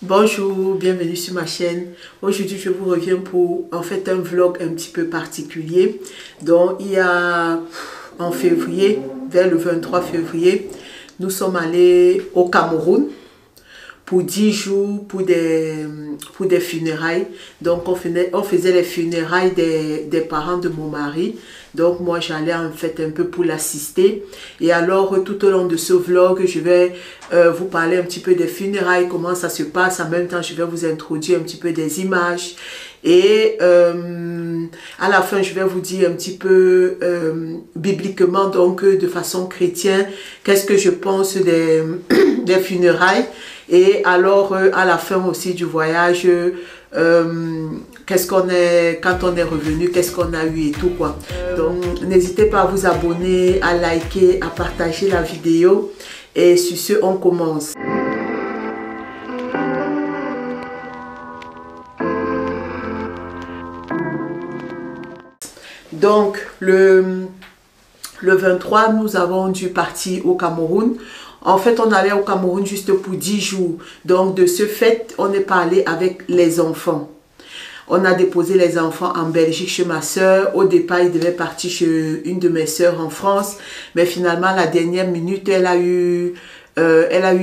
Bonjour, bienvenue sur ma chaîne. Aujourd'hui, je vous reviens pour en fait un vlog un petit peu particulier. Donc, il y a en février, vers le 23 février, nous sommes allés au Cameroun pour 10 jours pour des funérailles. Donc, on faisait les funérailles des parents de mon mari. Donc, moi, j'allais en fait un peu pour l'assister. Et alors, tout au long de ce vlog, je vais vous parler un petit peu des funérailles, comment ça se passe. En même temps, je vais vous introduire un petit peu des images. Et à la fin, je vais vous dire un petit peu bibliquement, donc de façon chrétienne, qu'est-ce que je pense des funérailles. Et alors, à la fin aussi du voyage, qu'est-ce qu'on est, quand on est revenu, qu'est-ce qu'on a eu et tout quoi. Donc, n'hésitez pas à vous abonner, à liker, à partager la vidéo. Et sur ce, on commence. Donc, le 23, nous avons dû partir au Cameroun. En fait, on allait au Cameroun juste pour 10 jours. Donc, de ce fait, on n'est pas allé avec les enfants. On a déposé les enfants en Belgique chez ma soeur. Au départ, ils devaient partir chez une de mes soeurs en France. Mais finalement, à la dernière minute, elle a eu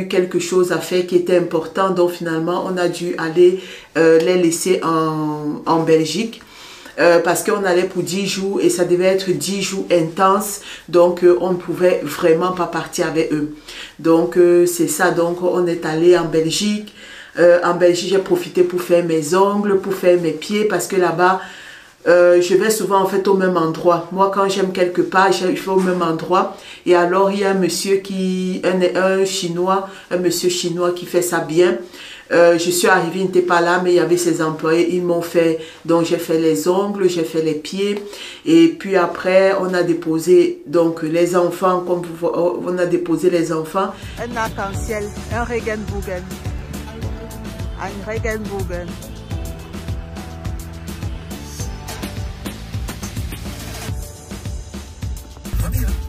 quelque chose à faire qui était important. Donc, finalement, on a dû aller les laisser en Belgique. Parce qu'on allait pour 10 jours et ça devait être 10 jours intenses, donc on ne pouvait vraiment pas partir avec eux. Donc c'est ça, donc on est allé en Belgique. En Belgique, j'ai profité pour faire mes ongles, pour faire mes pieds, parce que là-bas, je vais souvent en fait au même endroit. Moi, quand j'aime quelque part, je vais au même endroit. Et alors, il y a un monsieur un monsieur chinois qui fait ça bien. Je suis arrivée, il n'était pas là, mais il y avait ses employés, ils m'ont fait, donc j'ai fait les ongles, j'ai fait les pieds, et puis après, on a déposé, donc les enfants, comme vous voyez, on a déposé les enfants. Un arc-en-ciel, un Regenbogen, un Regenbogen.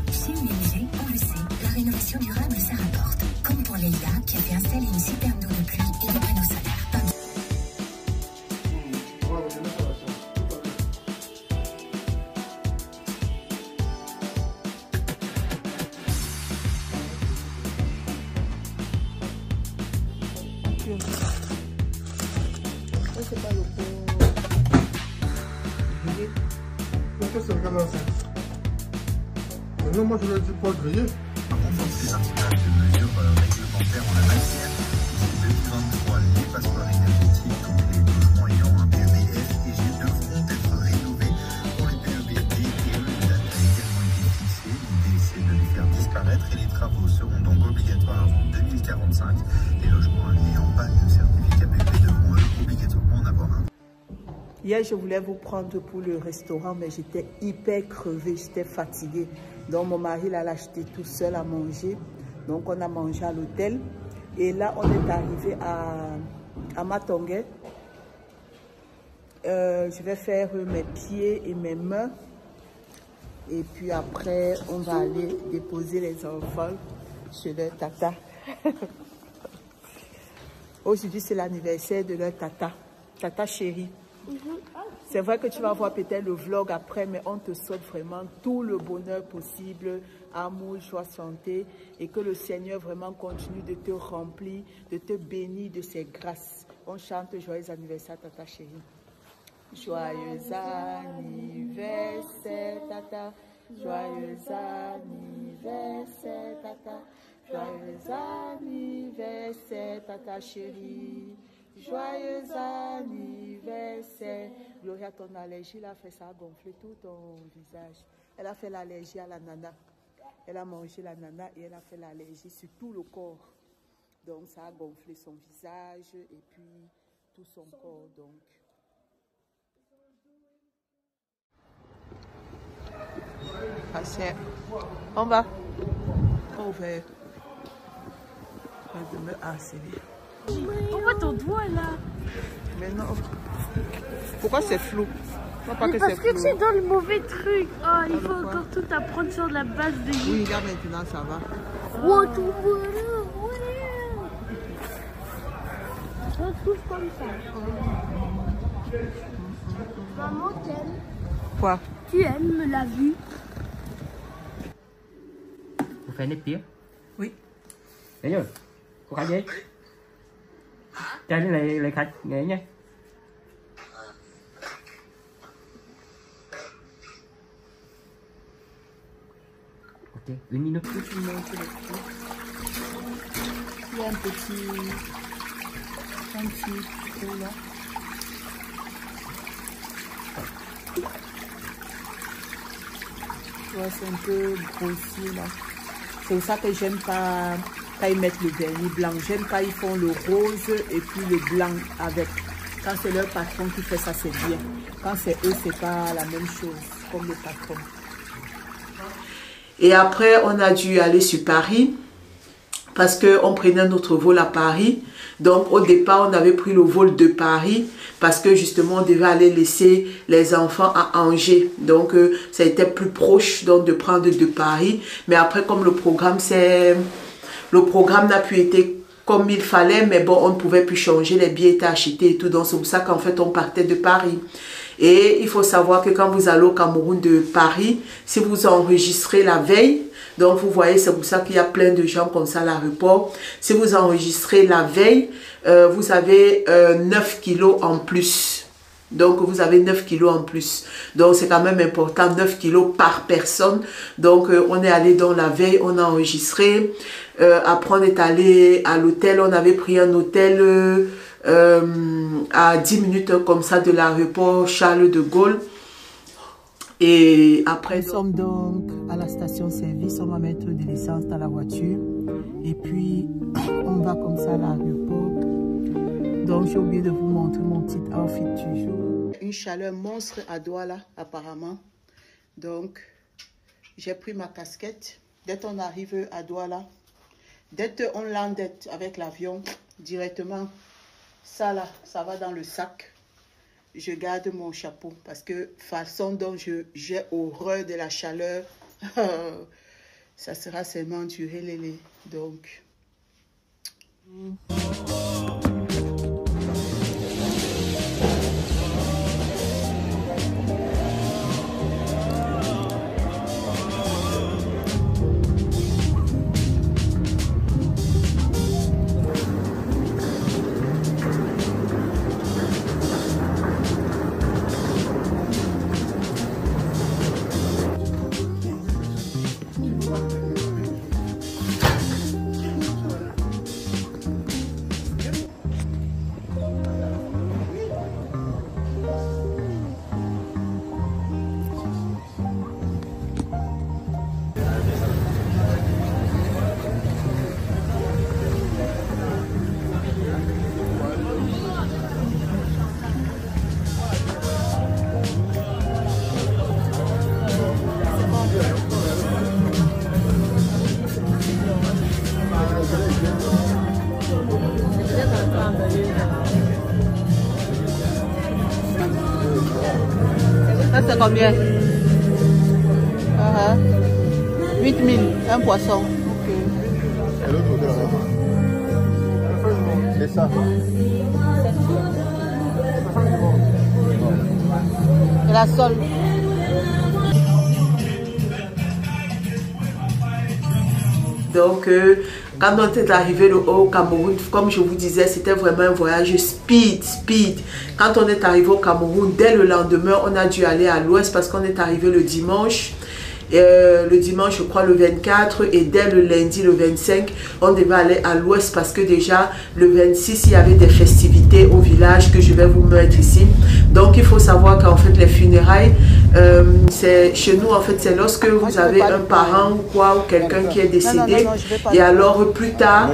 Tu sais, les musées, on le sait, la rénovation durable, ça rapporte. Comme pour Leïla, qui a fait installer une citerne d'eau de pluie et des panneaux solaires. Pourquoi c'est regardé ça? Non, moi je l'ai dit pas griller. Renforcer un petit peu de mesures réglementaires en la matière. D'ici 2023, les passoires énergétiques, donc les logements ayant un PEBF et G devront être rénovés. Pour les PEBD et eux, une date a également été fixée. L'idée c'est de les faire disparaître et les travaux seront donc obligatoires avant 2045. Les logements n'ayant pas de certificat PEB devront eux obligatoirement en avoir un. Hier, je voulais vous prendre pour le restaurant, mais j'étais hyper crevée, j'étais fatiguée. Donc, mon mari l'a acheté tout seul à manger. Donc, on a mangé à l'hôtel. Et là, on est arrivé à Matongué. Je vais faire mes pieds et mes mains. Et puis après, on va aller déposer les enfants chez leur tata. Aujourd'hui, c'est l'anniversaire de leur tata. Tata chérie. C'est vrai que tu vas voir peut-être le vlog après, mais on te souhaite vraiment tout le bonheur possible, amour, joie, santé, et que le Seigneur vraiment continue de te remplir, de te bénir de ses grâces. On chante joyeux anniversaire, tata chérie. Joyeux anniversaire, tata. Joyeux anniversaire, tata. Joyeux anniversaire, tata chérie. Joyeux anniversaire. Gloria, ton allergie, là, fait ça a gonflé tout ton visage. Elle a fait l'allergie à l'ananas. Elle a mangé l'ananas et elle a fait l'allergie sur tout le corps. Donc, ça a gonflé son visage et puis tout son corps. Donc, on va. On va. De me harceler. Pourquoi ton doigt là? Mais non. Pourquoi c'est flou? Non, pas Mais que parce c'est que flou. tu es dans le mauvais truc. Oh, il faut quoi? encore tout apprendre sur la base de YouTube. Oui, là maintenant ça va. Oh, tout voilà. retrouve comme ça. Maman t'aime. Quoi? Tu aimes la vue? Cô phải nếp tiếng. Oui. Đấy rồi. Cô khách gì? Cho đến lại khách nghề nhé. Ok, une minute. Il y a un petit trou là. Ouais, c'est un peu grossier là. C'est pour ça que j'aime pas quand ils mettent le vernis blanc. J'aime quand ils font le rose et puis le blanc avec. Quand c'est leur patron qui fait ça, c'est bien. Quand c'est eux, c'est pas la même chose comme le patron. Et après, on a dû aller sur Paris parce qu'on prenait notre vol à Paris. Donc, au départ, on avait pris le vol de Paris parce que justement, on devait aller laisser les enfants à Angers. Donc, ça a été plus proche donc, de prendre de Paris. Mais après, comme le programme n'a plus été comme il fallait, mais bon, on ne pouvait plus changer, les billets étaient achetés et tout. Donc, c'est pour ça qu'en fait, on partait de Paris. Et il faut savoir que quand vous allez au Cameroun de Paris, si vous enregistrez la veille, donc vous voyez, c'est pour ça qu'il y a plein de gens comme ça à l'aéroport. Si vous enregistrez la veille, vous avez 9 kilos en plus. Donc vous avez 9 kilos en plus. Donc c'est quand même important, 9 kilos par personne. Donc on est allé dans la veille, on a enregistré. Après on est allé à l'hôtel, on avait pris un hôtel à 10 minutes comme ça de l'aéroport Charles de Gaulle. Et après, nous sommes donc à la station-service, on va mettre de l'essence dans la voiture. Et puis, on va comme ça à l'aéroport. Donc, j'ai oublié de vous montrer mon petit outfit du jour. Une chaleur monstre à Douala, apparemment. Donc, j'ai pris ma casquette. Dès qu'on arrive à Douala, dès qu'on lande avec l'avion, directement, ça là, ça va dans le sac. Je garde mon chapeau parce que façon dont j'ai horreur de la chaleur, ça sera seulement du relais. Donc. Ça c'est combien? 8 000, un poisson. Ok. Et l'autre côté là-bas. C'est ça. Et la sole. Donc, quand on est arrivé au Cameroun, comme je vous disais, c'était vraiment un voyage speed. Quand on est arrivé au Cameroun, dès le lendemain, on a dû aller à l'ouest parce qu'on est arrivé le dimanche. Le dimanche, je crois, le 24, et dès le lundi, le 25, on devait aller à l'ouest parce que déjà, le 26, il y avait des festivités au village que je vais vous mettre ici. Donc, il faut savoir qu'en fait, les funérailles, chez nous, en fait, c'est lorsque vous avez un parent ou quoi, ou quelqu'un qui est décédé. Et alors, plus tard,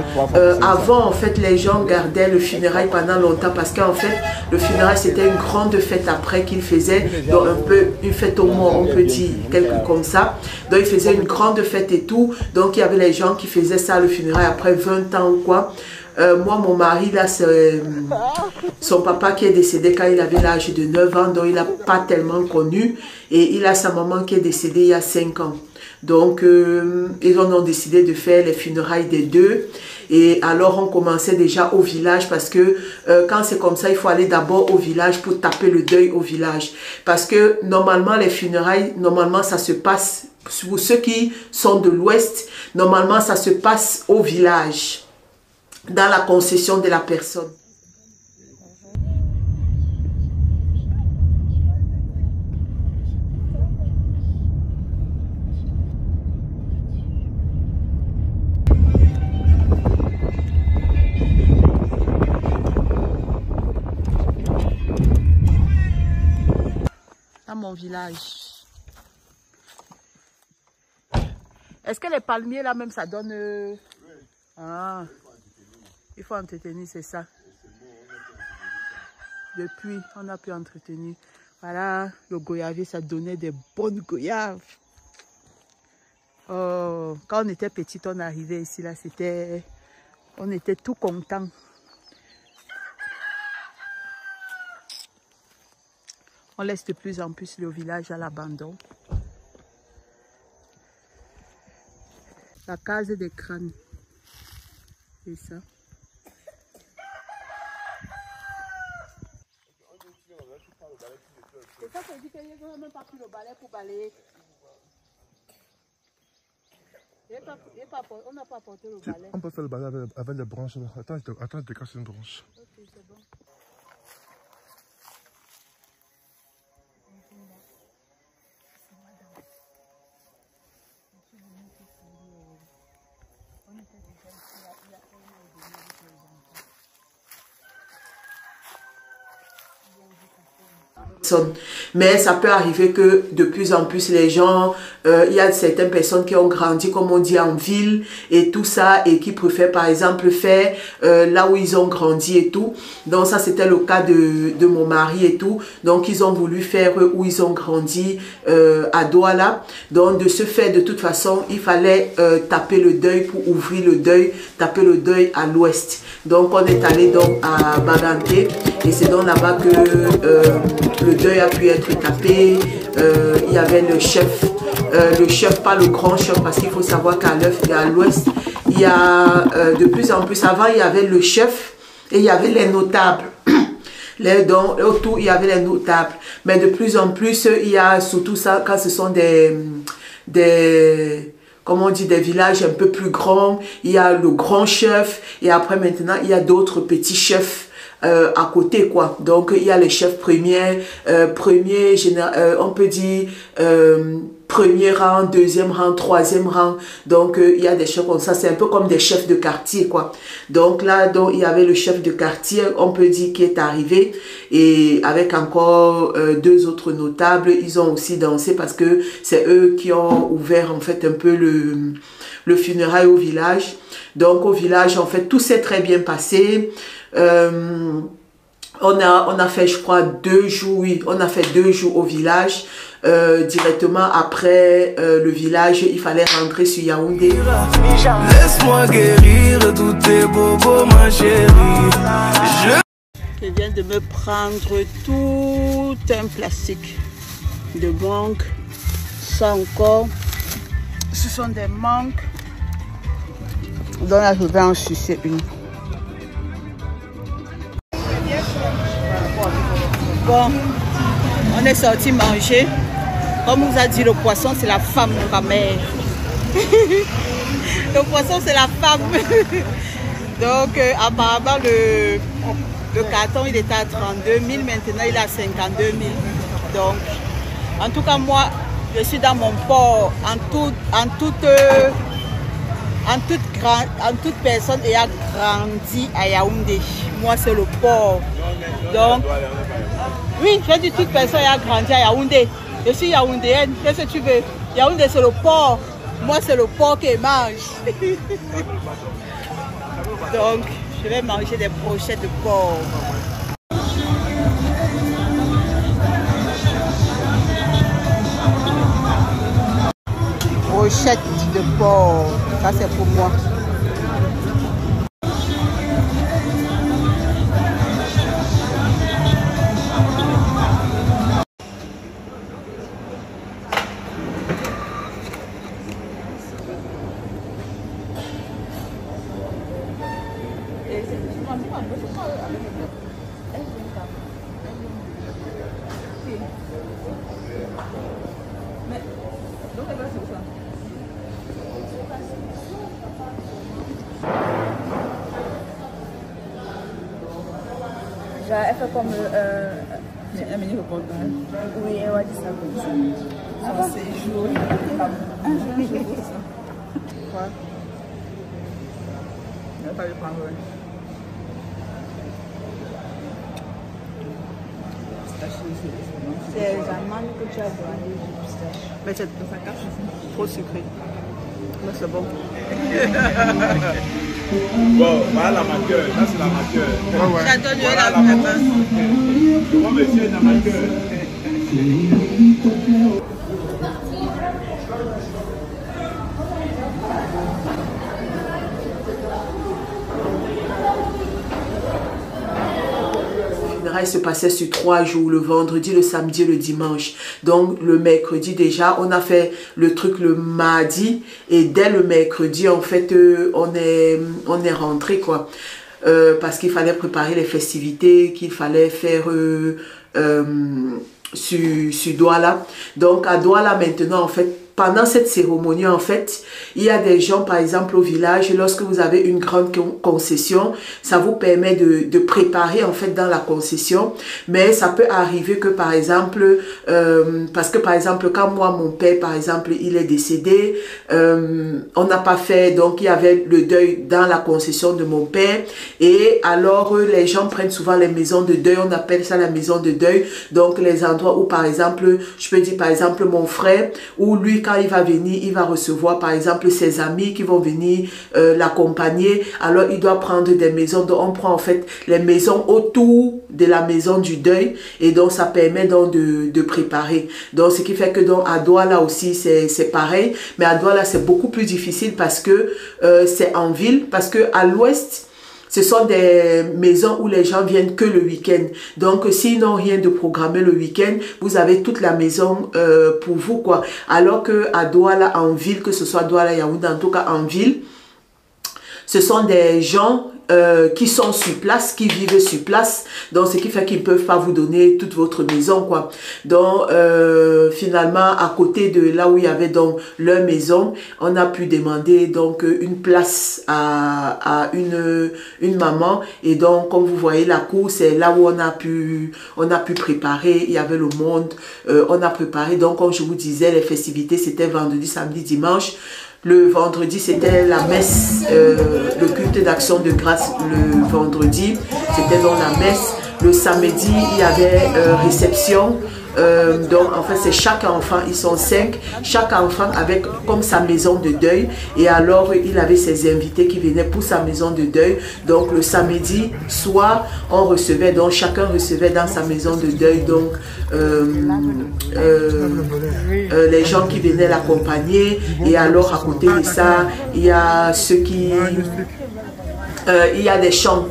avant, en fait, les gens gardaient le funérail pendant longtemps parce qu'en fait, le funérail, c'était une grande fête après qu'ils faisaient. Donc, un peu une fête au mort, on peut dire, quelque comme ça. Donc, ils faisaient une grande fête et tout. Donc, il y avait les gens qui faisaient ça, le funérail, après 20 ans ou quoi. Moi, mon mari, là, c'est son papa qui est décédé quand il avait l'âge de 9 ans. Donc, il n'a pas tellement connu. Et il a sa maman qui est décédée il y a 5 ans. Donc, ils ont décidé de faire les funérailles des deux. Et alors on commençait déjà au village parce que quand c'est comme ça, il faut aller d'abord au village pour taper le deuil au village. Parce que normalement les funérailles, normalement ça se passe, pour ceux qui sont de l'Ouest, normalement ça se passe au village, dans la concession de la personne. Mon village. Est-ce que les palmiers là même ça donne... Ah, il faut entretenir, c'est ça. Depuis, on a pu entretenir. Voilà, le goyavier, ça donnait des bonnes goyaves. Oh, quand on était petit, on arrivait ici, là, c'était... On était tout contents. On laisse de plus en plus le village à l'abandon. La case des crânes. C'est ça. C'est ça qu'on dit qu'il n'y a même pas pris le balai pour balayer. On n'a pas apporté le balai. On peut faire le balai avec les branches. Attends, je te casse une branche. Ok, c'est bon. Mais ça peut arriver que de plus en plus les gens, il y a certaines personnes qui ont grandi, comme on dit, en ville et tout ça, et qui préfèrent par exemple faire là où ils ont grandi et tout. Donc ça c'était le cas de mon mari et tout. Donc ils ont voulu faire où ils ont grandi à Douala. Donc de ce fait, de toute façon, il fallait taper le deuil pour ouvrir le deuil, taper le deuil à l'ouest. Donc on est allé donc à Baganté et c'est donc là-bas que le deuil a pu être tapé. Il y avait le chef, pas le grand chef, parce qu'il faut savoir qu'à l'ouest, il y a de plus en plus, avant il y avait le chef et il y avait les notables. Donc autour il y avait les notables, mais de plus en plus il y a surtout ça quand ce sont comment on dit, des villages un peu plus grands, il y a le grand chef et après maintenant il y a d'autres petits chefs à côté quoi. Donc il y a les chefs premiers, on peut dire premier rang, deuxième rang, troisième rang. Donc il y a des chefs comme ça, c'est un peu comme des chefs de quartier quoi. Donc là donc il y avait le chef de quartier, on peut dire, qui est arrivé et avec encore deux autres notables, ils ont aussi dansé parce que c'est eux qui ont ouvert en fait un peu le funérail au village. Donc au village en fait tout s'est très bien passé. On a fait, je crois, 2 jours, oui, on a fait 2 jours au village. Directement après le village, il fallait rentrer sur Yaoundé. Laisse-moi guérir tous tes bobos, ma chérie. Je viens de me prendre tout un plastique de mangue. Ça encore, ce sont des mangues. Donc là, je vais en sucer une. Bon, on est sorti manger. Comme on vous a dit, le poisson c'est la femme de ma mère. Le poisson c'est la femme. Donc apparemment le carton il était à 32 000, maintenant il est à 52 000. Donc en tout cas moi je suis dans mon port en toute personne ayant grandi à Yaoundé. Moi c'est le port. Donc oui, j'ai dit toute personne ayant grandi à Yaoundé. Je suis yaoundéenne, qu'est-ce que tu veux? Yaoundé c'est le port. Moi c'est le porc qui mange. Donc je vais manger des brochettes de porc. Brochettes de porc, ça c'est pour moi. Genre, elle fait comme un mini reportage. Oui, elle va dire ça comme ça. Son séjour. Un jour, ça. Quoi? Je vais pas le prendre. C'est jamais que tu as demandé du pistache. Mais c'est trop sucré. Mais c'est bon. Bon, voilà l'amateur. Ça, c'est l'amateur. J'adore voilà la main. Moi, monsieur, un amateur. Il se passait sur 3 jours, le vendredi, le samedi et le dimanche. Donc le mercredi déjà, on a fait le truc le mardi et dès le mercredi, en fait, on est rentré quoi. Parce qu'il fallait préparer les festivités, qu'il fallait faire sur Douala. Donc à Douala maintenant, en fait, pendant cette cérémonie, en fait, il y a des gens, par exemple, au village, lorsque vous avez une grande concession, ça vous permet de préparer, en fait, dans la concession. Mais ça peut arriver que, par exemple, parce que, par exemple, quand moi, mon père, par exemple, il est décédé, on n'a pas fait, donc il y avait le deuil dans la concession de mon père. Et alors, les gens prennent souvent les maisons de deuil, on appelle ça la maison de deuil. Donc, les endroits où, par exemple, je peux dire, par exemple, mon frère, ou lui, quand il va venir, il va recevoir par exemple ses amis qui vont venir l'accompagner. Alors il doit prendre des maisons. Donc on prend en fait les maisons autour de la maison du deuil et donc ça permet donc de préparer. Donc ce qui fait que donc à Douala aussi c'est pareil, mais à Douala c'est beaucoup plus difficile parce que c'est en ville, parce que à l'ouest ce sont des maisons où les gens viennent que le week-end. Donc, s'ils n'ont rien de programmé le week-end, vous avez toute la maison pour vous, quoi. Alors qu'à Douala, en ville, que ce soit Douala, Yaoundé, en tout cas en ville, ce sont des gens qui sont sur place, qui vivent sur place. Donc, ce qui fait qu'ils ne peuvent pas vous donner toute votre maison, quoi. Donc, finalement, à côté de là où il y avait donc leur maison, on a pu demander donc une place à une maman. Et donc, comme vous voyez, la cour, c'est là où on a pu préparer. Il y avait le monde, on a préparé. Donc, comme je vous disais, les festivités, c'était vendredi, samedi, dimanche. Le vendredi, c'était la messe, le culte d'action de grâce le vendredi. C'était dans la messe. Le samedi, il y avait réception. Donc en fait c'est chaque enfant, ils sont 5, chaque enfant avec comme sa maison de deuil et alors il avait ses invités qui venaient pour sa maison de deuil. Donc le samedi soir on recevait, donc chacun recevait dans sa maison de deuil donc les gens qui venaient l'accompagner et alors à côté de ça il y a ceux qui... il y a des chants,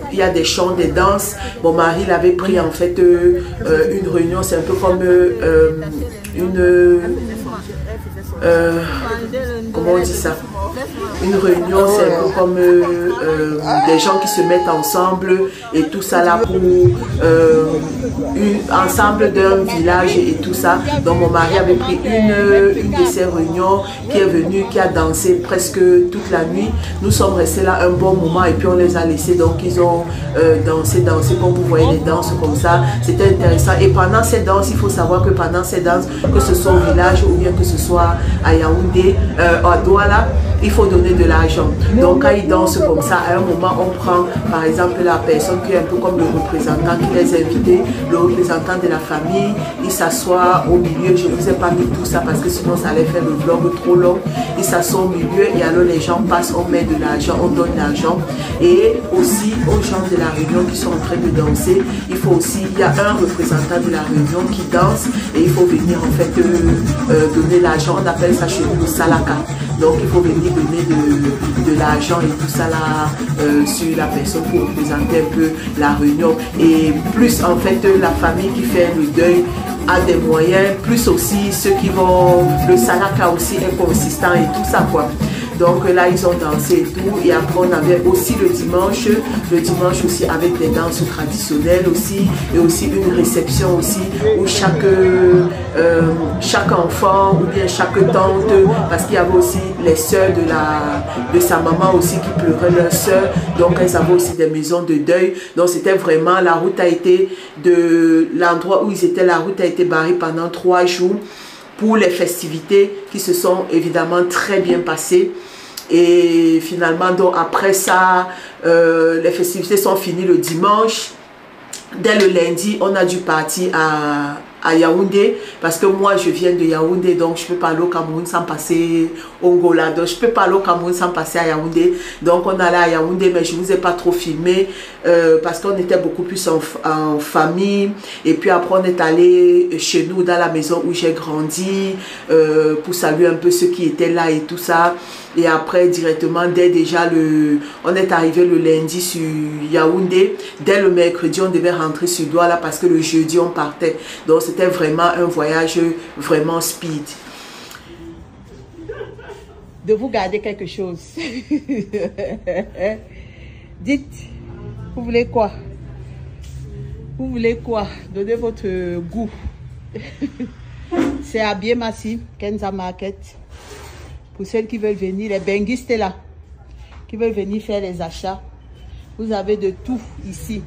des danses. Mon mari l'avait pris en fait une réunion, c'est un peu comme comment on dit ça? Une réunion, c'est un peu comme des gens qui se mettent ensemble et tout ça là pour ensemble d'un village et tout ça. Donc mon mari avait pris une de ces réunions qui est venue, qui a dansé presque toute la nuit. Nous sommes restés là un bon moment et puis on les a laissés. Donc ils ont dansé comme vous voyez les danses comme ça. C'était intéressant. Et pendant ces danses, il faut savoir que pendant ces danses, que ce soit au village ou bien que ce soit à Yaoundé, à Douala, il faut donner de l'argent. Donc quand ils dansent comme ça, à un moment on prend par exemple la personne qui est un peu comme le représentant qui les a invités, le représentant de la famille, il s'assoit au milieu. Je ne vous ai pas mis tout ça parce que sinon ça allait faire le vlog trop long. Il s'assoit au milieu et alors les gens passent, on met de l'argent, on donne l'argent. Et aussi aux gens de la réunion qui sont en train de danser, il faut aussi, il y a un représentant de la réunion qui danse et il faut venir en fait donner l'argent. On appelle ça chez nous le salaka. Donc il faut venir donner de l'argent et tout ça là sur la personne pour représenter un peu la réunion. Et plus en fait la famille qui fait le deuil a des moyens, plus aussi ceux qui vont, le salaka aussi est consistant et tout ça quoi. Donc là, ils ont dansé et tout. Et après, on avait aussi le dimanche aussi avec des danses traditionnelles aussi. Et aussi une réception aussi où chaque enfant ou bien chaque tante, parce qu'il y avait aussi les sœurs de sa maman aussi qui pleuraient leurs sœurs. Donc elles avaient aussi des maisons de deuil. Donc c'était vraiment, la route a été de l'endroit où ils étaient, la route a été barrée pendant 3 jours pour les festivités qui se sont évidemment très bien passées. Et finalement, donc après ça, les festivités sont finies le dimanche. Dès le lundi, on a dû partir à Yaoundé, parce que moi je viens de Yaoundé, donc je peux pas aller au Cameroun sans passer au Angola, donc je peux pas aller au Cameroun sans passer à Yaoundé. Donc on allait à Yaoundé, mais je vous ai pas trop filmé parce qu'on était beaucoup plus en famille. Et puis après on est allé chez nous dans la maison où j'ai grandi pour saluer un peu ceux qui étaient là et tout ça. Et après directement, on est arrivé le lundi sur Yaoundé. Dès le mercredi, on devait rentrer sur Douala parce que le jeudi on partait. Donc c'était vraiment un voyage vraiment speed. De vous garder quelque chose. Dites, vous voulez quoi? Vous voulez quoi? Donnez votre goût. C'est à Biémassi, Kenza Market. Pour celles qui veulent venir, les benguistes là, qui veulent venir faire les achats, vous avez de tout ici.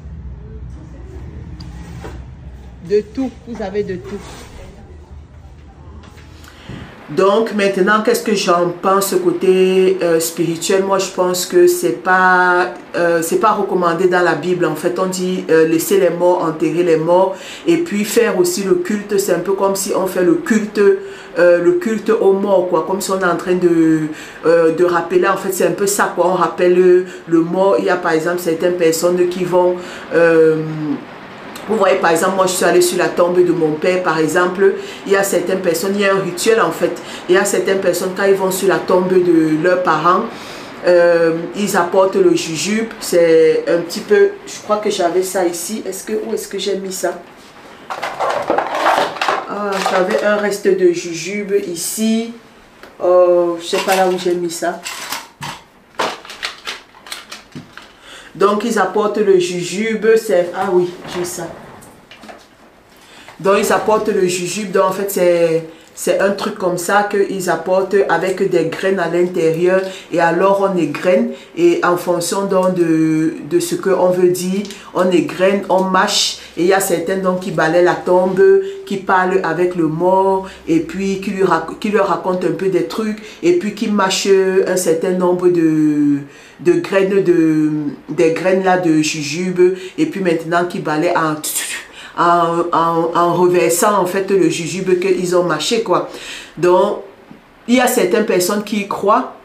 De tout, vous avez de tout. Donc maintenant, qu'est-ce que j'en pense côté spirituel? Moi je pense que c'est pas recommandé dans la Bible. En fait on dit laisser les morts, enterrer les morts. Et puis faire aussi le culte, c'est un peu comme si on fait le culte aux morts, quoi. Comme si on est en train de rappeler, en fait c'est un peu ça, quoi. On rappelle le mort. Il y a par exemple certaines personnes qui vont... vous voyez, par exemple, moi je suis allée sur la tombe de mon père, par exemple. Il y a certaines personnes, il y a un rituel en fait. Il y a certaines personnes, quand ils vont sur la tombe de leurs parents, ils apportent le jujube. C'est un petit peu, je crois que j'avais ça ici. Où est-ce que j'ai mis ça? Ah, j'avais un reste de jujube ici. Oh, je sais pas là où j'ai mis ça. Donc ils apportent le jujube, ah oui, j'ai ça. Donc ils apportent le jujube, donc en fait c'est un truc comme ça qu'ils apportent avec des graines à l'intérieur. Et alors on égrène, et en fonction donc de ce qu'on veut dire, on égrène, on mâche. Et il y a certains donc qui balaient la tombe, qui parlent avec le mort, et puis qui leur racontent un peu des trucs, et puis qui mâchent un certain nombre de graines, des graines là de jujube, et puis maintenant qui balaient en reversant en fait le jujube qu'ils ont mâché, quoi. Donc il y a certaines personnes qui y croient.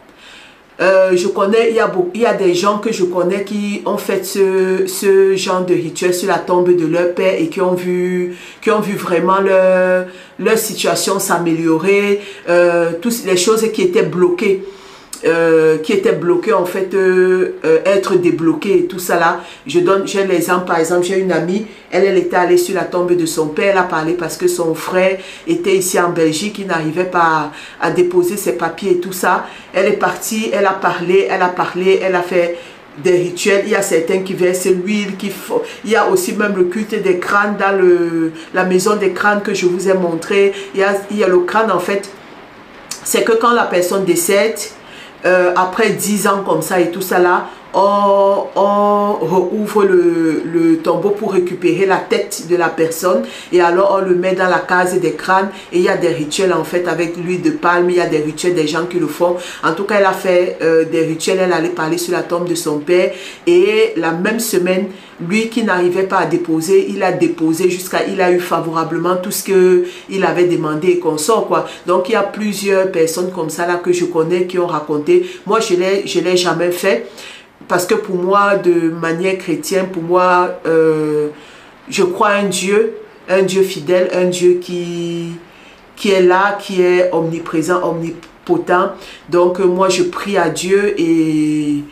Je connais, il y a des gens que je connais qui ont fait ce genre de rituel sur la tombe de leur père et qui ont vu vraiment leur situation s'améliorer, toutes les choses qui étaient bloquées. En fait, être débloquées et tout ça là. J'ai l'exemple, par exemple, j'ai une amie, elle était allée sur la tombe de son père, elle a parlé parce que son frère était ici en Belgique, il n'arrivait pas à déposer ses papiers et tout ça. Elle est partie, elle a parlé, elle a fait des rituels. Il y a certains qui versent l'huile, il y a aussi même le culte des crânes dans la maison des crânes que je vous ai montré. Il y a le crâne en fait, c'est que quand la personne décède, après 10 ans comme ça et tout ça là, on rouvre le tombeau pour récupérer la tête de la personne, et alors on le met dans la case des crânes. Et il y a des rituels en fait avec l'huile de palme, il y a des rituels des gens qui le font. En tout cas elle a fait des rituels, elle allait parler sur la tombe de son père, et la même semaine, lui qui n'arrivait pas à déposer, il a déposé il a eu favorablement tout ce qu'il avait demandé et qu'on sort, quoi. Donc il y a plusieurs personnes comme ça là que je connais qui ont raconté. Moi je l'ai jamais fait. Parce que pour moi, de manière chrétienne, pour moi, je crois à un Dieu fidèle, un Dieu qui est là, qui est omniprésent, omnipotent. Donc moi, je prie à Dieu et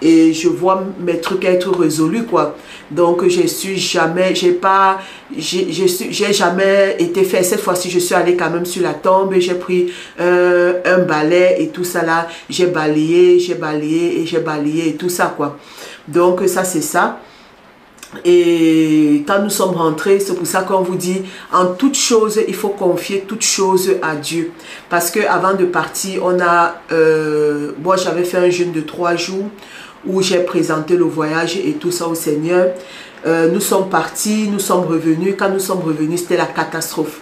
et je vois mes trucs être résolus, quoi. Donc j'ai jamais été fait. Cette fois-ci je suis allée quand même sur la tombe, j'ai pris un balai et tout ça là, j'ai balayé et tout ça, quoi. Donc ça c'est ça. Et quand nous sommes rentrés, c'est pour ça qu'on vous dit, en toute chose, il faut confier toute chose à Dieu. Parce que avant de partir, moi j'avais fait un jeûne de 3 jours où j'ai présenté le voyage et tout ça au Seigneur. Nous sommes partis, nous sommes revenus. Quand nous sommes revenus, c'était la catastrophe.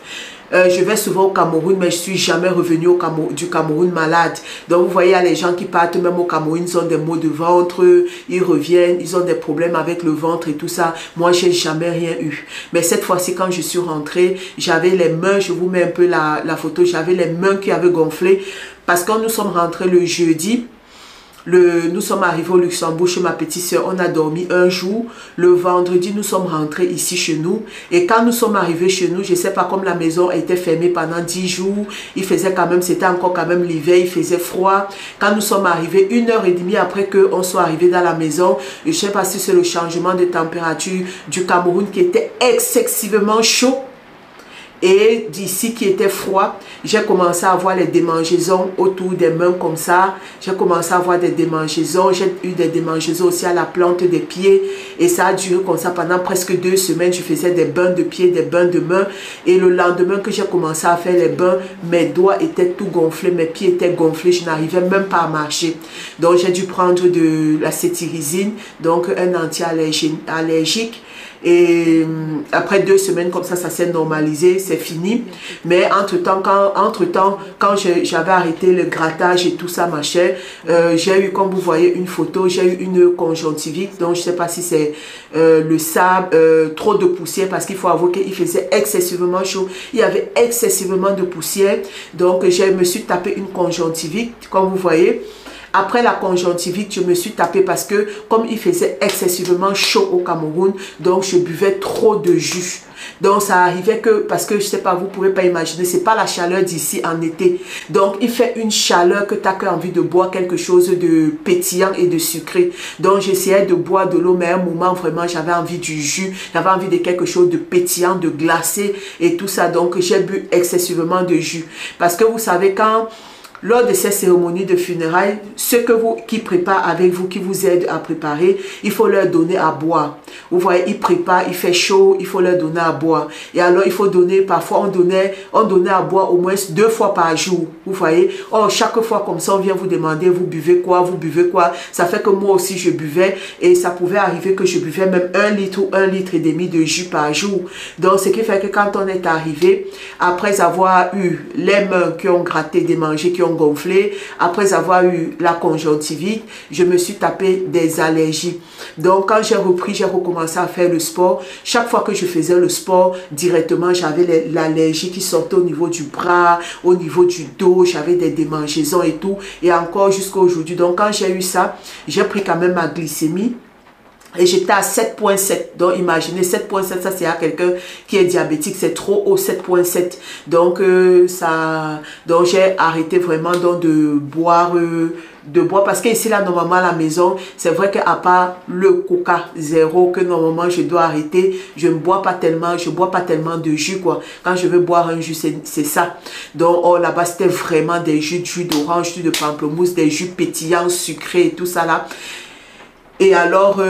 Je vais souvent au Cameroun, mais je ne suis jamais revenue du Cameroun malade. Donc vous voyez, il y a les gens qui partent même au Cameroun, ils ont des maux de ventre, ils reviennent, ils ont des problèmes avec le ventre et tout ça. Moi, je n'ai jamais rien eu. Mais cette fois-ci, quand je suis rentrée, j'avais les mains, je vous mets un peu la photo, j'avais les mains qui avaient gonflé. Parce que quand nous sommes rentrés le jeudi, nous sommes arrivés au Luxembourg chez ma petite soeur, on a dormi un jour. Le vendredi, nous sommes rentrés ici chez nous. Et quand nous sommes arrivés chez nous, je ne sais pas, comme la maison était fermée pendant 10 jours, il faisait quand même, c'était encore quand même l'hiver, il faisait froid. Quand nous sommes arrivés, 1h30 après qu'on soit arrivé dans la maison, je ne sais pas si c'est le changement de température du Cameroun qui était excessivement chaud. Et d'ici qui était froid, j'ai commencé à avoir les démangeaisons autour des mains comme ça. J'ai commencé à avoir des démangeaisons. J'ai eu des démangeaisons aussi à la plante des pieds. Et ça a duré comme ça pendant presque 2 semaines. Je faisais des bains de pieds, des bains de mains. Et le lendemain que j'ai commencé à faire les bains, mes doigts étaient tout gonflés, mes pieds étaient gonflés. Je n'arrivais même pas à marcher. Donc j'ai dû prendre de la cétirizine, donc un anti-allergique. Et après 2 semaines comme ça s'est normalisé, c'est fini. Mais entre-temps, quand j'avais arrêté le grattage et tout ça, ma chère, j'ai eu, comme vous voyez, une photo, j'ai eu une conjonctivite. Donc, je ne sais pas si c'est le sable, trop de poussière, parce qu'il faut avouer qu'il faisait excessivement chaud. Il y avait excessivement de poussière. Donc, je me suis tapé une conjonctivite, comme vous voyez. Après la conjonctivite, je me suis tapé parce que comme il faisait excessivement chaud au Cameroun, donc je buvais trop de jus. Donc ça arrivait que, parce que je sais pas, vous pouvez pas imaginer, c'est pas la chaleur d'ici en été. Donc il fait une chaleur que tu as envie de boire quelque chose de pétillant et de sucré. Donc j'essayais de boire de l'eau, mais à un moment vraiment j'avais envie du jus, j'avais envie de quelque chose de pétillant, de glacé et tout ça. Donc j'ai bu excessivement de jus. Parce que vous savez, lors de ces cérémonies de funérailles, ceux qui préparent avec vous, qui vous aident à préparer, il faut leur donner à boire. Vous voyez, ils préparent, il fait chaud, il faut leur donner à boire. Et alors, il faut donner, parfois on donnait à boire au moins 2 fois par jour. Vous voyez, oh, chaque fois comme ça, on vient vous demander, vous buvez quoi, vous buvez quoi. Ça fait que moi aussi, je buvais et ça pouvait arriver que je buvais même 1 litre ou 1,5 litre de jus par jour. Donc, ce qui fait que quand on est arrivé, après avoir eu les mains qui ont gratté, des manger, qui ont gonflé, après avoir eu la conjonctivite, je me suis tapé des allergies. Donc quand j'ai recommencé à faire le sport. Chaque fois que je faisais le sport, directement j'avais l'allergie qui sortait au niveau du bras, au niveau du dos, j'avais des démangeaisons et tout, et encore jusqu'à aujourd'hui. Donc quand j'ai eu ça, j'ai pris quand même ma glycémie. Et j'étais à 7,7. Donc, imaginez, 7,7, ça c'est à quelqu'un qui est diabétique. C'est trop haut, 7,7. Donc, donc j'ai arrêté vraiment donc, de boire parce que ici, là, normalement, à la maison, c'est vrai qu'à part le Coca zéro que normalement je dois arrêter, je ne bois pas tellement, de jus, quoi. Quand je veux boire un jus, c'est ça. Donc, oh, là-bas, c'était vraiment des jus d'orange, jus de pamplemousse, des jus pétillants, sucrés et tout ça, là. Et alors,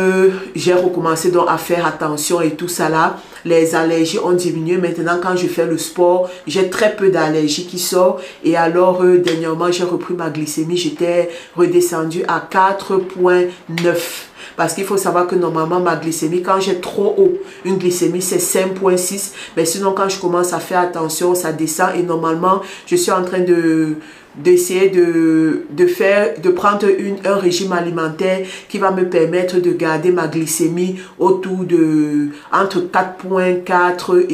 j'ai recommencé donc à faire attention et tout ça là. Les allergies ont diminué. Maintenant, quand je fais le sport, j'ai très peu d'allergies qui sortent. Et alors, dernièrement, j'ai repris ma glycémie. J'étais redescendue à 4,9. Parce qu'il faut savoir que normalement, ma glycémie, quand j'ai trop haut, une glycémie, c'est 5,6. Mais sinon, quand je commence à faire attention, ça descend. Et normalement, je suis en train d'essayer de prendre un régime alimentaire qui va me permettre de garder ma glycémie autour de entre 4,4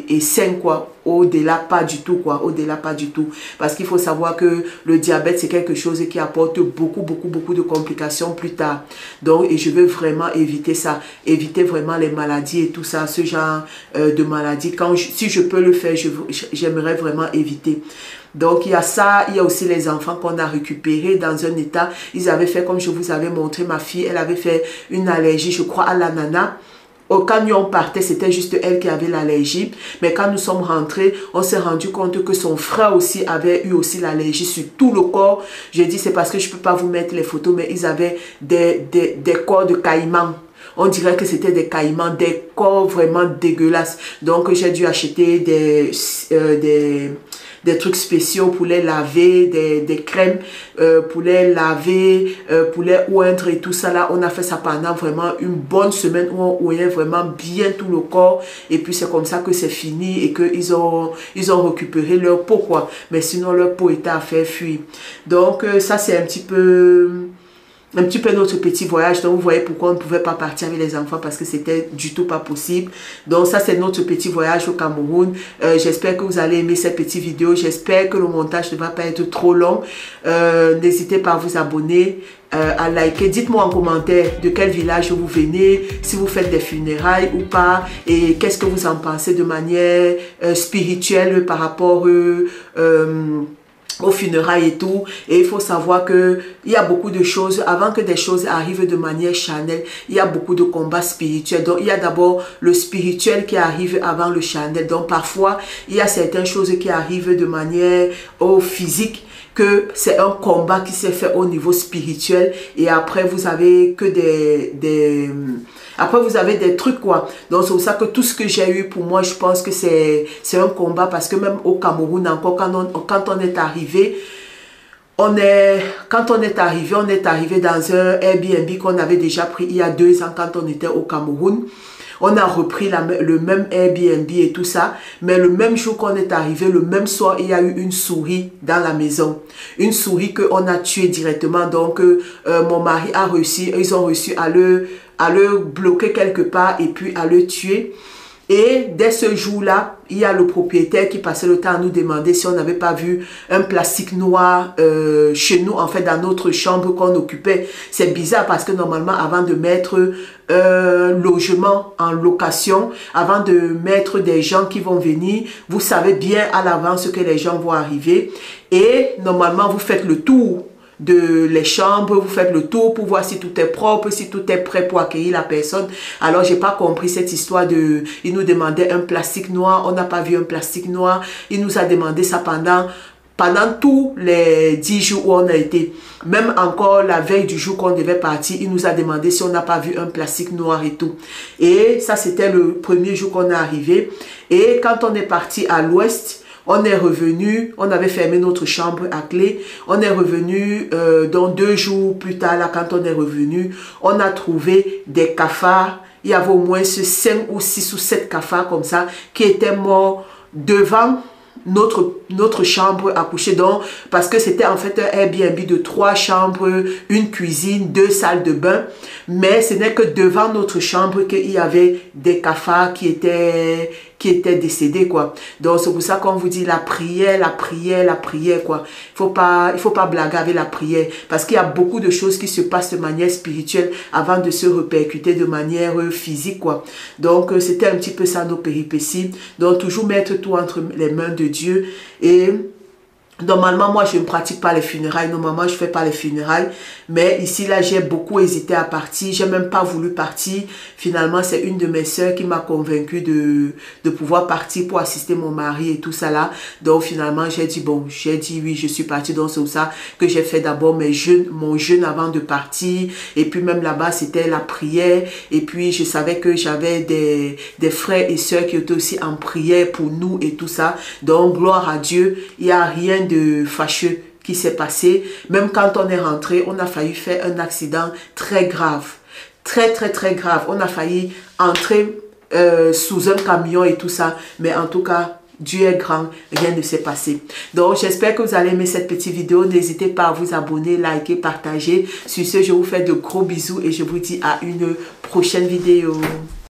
et 5, quoi. Au-delà, pas du tout, quoi. Au-delà, pas du tout. Parce qu'il faut savoir que le diabète, c'est quelque chose qui apporte beaucoup de complications plus tard. Donc, et je veux vraiment éviter ça. Éviter vraiment les maladies et tout ça, ce genre de maladies. Si je peux le faire, j'aimerais vraiment éviter. Donc, il y a ça, il y a aussi les enfants qu'on a récupérés dans un état. Ils avaient fait, comme je vous avais montré, ma fille, elle avait fait une allergie, je crois, à l'ananas. Quand nous on partait, c'était juste elle qui avait l'allergie. Mais quand nous sommes rentrés, on s'est rendu compte que son frère aussi avait eu aussi l'allergie sur tout le corps. J'ai dit, c'est parce que je ne peux pas vous mettre les photos, mais ils avaient des corps de caïmans. On dirait que c'était des caïmans, des corps vraiment dégueulasses. Donc, j'ai dû acheter des trucs spéciaux pour les laver, des crèmes pour les laver, pour les oindre et tout ça là. On a fait ça pendant vraiment une bonne semaine où on oignait vraiment bien tout le corps. Et puis c'est comme ça que c'est fini et qu'ils ont récupéré leur peau quoi. Mais sinon leur peau était à faire fuir. Donc ça c'est un petit peu notre petit voyage. Donc vous voyez pourquoi on ne pouvait pas partir avec les enfants parce que c'était du tout pas possible. Donc ça c'est notre petit voyage au Cameroun. J'espère que vous allez aimer cette petite vidéo. J'espère que le montage ne va pas être trop long. N'hésitez pas à vous abonner, à liker. Dites-moi en commentaire de quel village vous venez, si vous faites des funérailles ou pas, et qu'est-ce que vous en pensez de manière spirituelle par rapport aux funérailles et tout. Et il faut savoir que il y a beaucoup de choses, avant que des choses arrivent de manière charnelle, il y a beaucoup de combats spirituels. Donc il y a d'abord le spirituel qui arrive avant le charnel. Donc parfois il y a certaines choses qui arrivent de manière physique, que c'est un combat qui s'est fait au niveau spirituel, et après vous avez que après vous avez des trucs quoi. Donc c'est pour ça que tout ce que j'ai eu, pour moi je pense que c'est un combat, parce que même au Cameroun encore, quand on est arrivé, on est arrivé dans un Airbnb qu'on avait déjà pris il y a 2 ans quand on était au Cameroun. On a repris le même Airbnb et tout ça. Mais le même jour qu'on est arrivé, le même soir, il y a eu une souris dans la maison. Une souris qu'on a tuée directement. Donc, mon mari a réussi, ils ont réussi à le bloquer quelque part et puis à le tuer. Et dès ce jour-là, il y a le propriétaire qui passait le temps à nous demander si on n'avait pas vu un plastique noir chez nous, en fait, dans notre chambre qu'on occupait. C'est bizarre parce que normalement, avant de mettre un logement en location, avant de mettre des gens qui vont venir, vous savez bien à l'avance que les gens vont arriver. Et normalement, vous faites le tour de les chambres, vous faites le tour pour voir si tout est propre, si tout est prêt pour accueillir la personne. Alors j'ai pas compris cette histoire de, il nous demandait un plastique noir, on n'a pas vu un plastique noir, il nous a demandé ça pendant tous les 10 jours où on a été. Même encore la veille du jour qu'on devait partir, il nous a demandé si on n'a pas vu un plastique noir et tout. Et ça c'était le premier jour qu'on est arrivé. Et quand on est parti à l'ouest, on est revenu, on avait fermé notre chambre à clé, on est revenu, donc 2 jours plus tard, là, quand on est revenu, on a trouvé des cafards. Il y avait au moins 5 ou 6 ou 7 cafards comme ça, qui étaient morts devant notre chambre à coucher. Donc parce que c'était en fait un Airbnb de 3 chambres, une cuisine, 2 salles de bain, mais ce n'est que devant notre chambre qu'il y avait des cafards qui étaient décédés quoi. Donc c'est pour ça qu'on vous dit la prière quoi. Il faut pas blaguer avec la prière, parce qu'il y a beaucoup de choses qui se passent de manière spirituelle avant de se répercuter de manière physique quoi. Donc c'était un petit peu ça nos péripéties. Donc toujours mettre tout entre les mains de Dieu. Et normalement, moi, je ne pratique pas les funérailles. Normalement, je ne fais pas les funérailles. Mais ici, là, j'ai beaucoup hésité à partir. J'ai même pas voulu partir. Finalement, c'est une de mes sœurs qui m'a convaincue de pouvoir partir pour assister mon mari et tout ça là. Donc, finalement, j'ai dit, bon, oui, je suis partie. Donc, c'est pour ça que j'ai fait d'abord mon jeûne avant de partir. Et puis, même là-bas, c'était la prière. Et puis, je savais que j'avais des frères et sœurs qui étaient aussi en prière pour nous et tout ça. Donc, gloire à Dieu. Il n'y a rien de fâcheux qui s'est passé. Même quand on est rentré, on a failli faire un accident très grave. Très grave. On a failli entrer sous un camion et tout ça. Mais en tout cas, Dieu est grand, rien ne s'est passé. Donc, j'espère que vous allez aimer cette petite vidéo. N'hésitez pas à vous abonner, liker, partager. Sur ce, je vous fais de gros bisous et je vous dis à une prochaine vidéo.